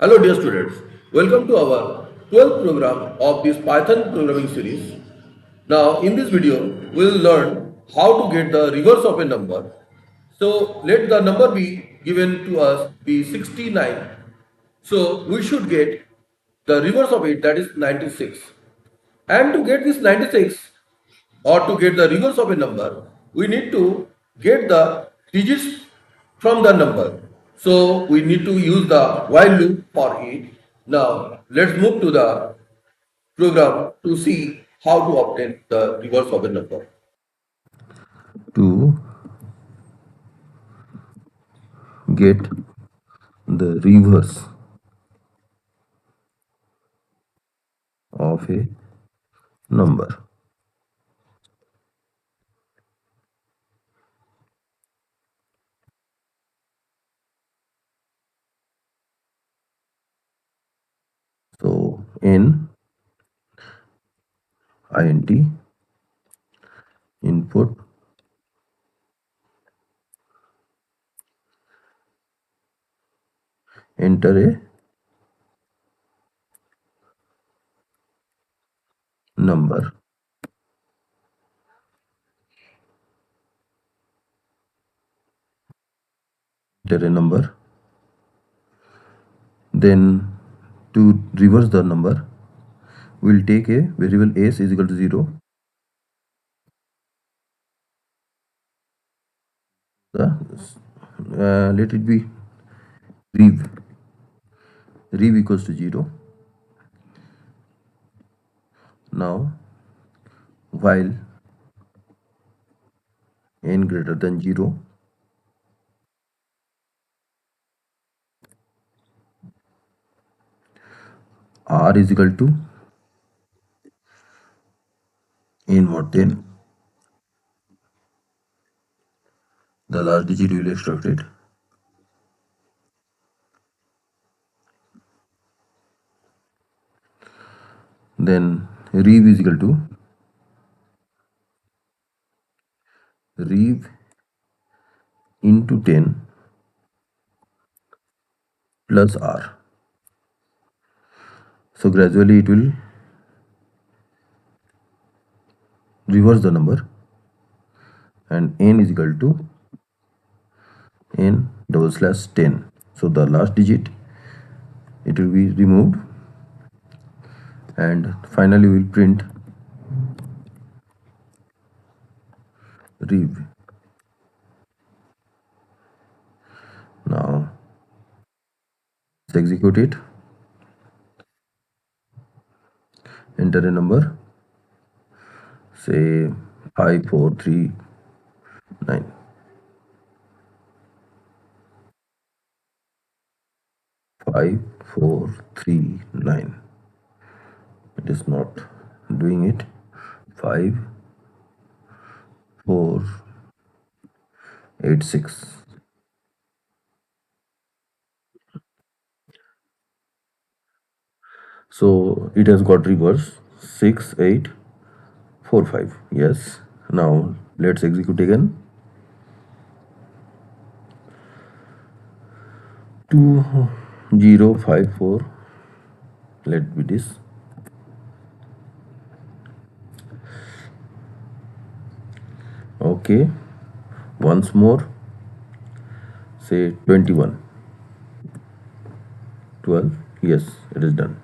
Hello dear students, welcome to our 12th program of this Python programming series. Now in this video we will learn how to get the reverse of a number. So let the number be given to us be 69. So we should get the reverse of it, that is 96. And to get this 96 or to get the reverse of a number, we need to get the digits from the number. So we need to use the while loop for it. Now let's move to the program to see how to obtain the reverse of a number. To get the reverse of a number. So in int input enter a number. Enter a number. Then to reverse the number, we'll take a variable s is equal to 0. Let it be rev. Rev equals to 0. Now while n greater than 0, r is equal to n mod 10. The last digit will extract it. Then rev is equal to rev into 10 plus r. So gradually it will reverse the number, and n is equal to n double slash 10. So the last digit, it will be removed, and finally we will print rev. Now let's execute it. Enter a number, say 5439. 5439. It is not doing it. 5486. So it has got reverse 6845. Yes. Now let's execute again. 2054. Let be this. Okay. Once more. Say 21. 12. Yes, it is done.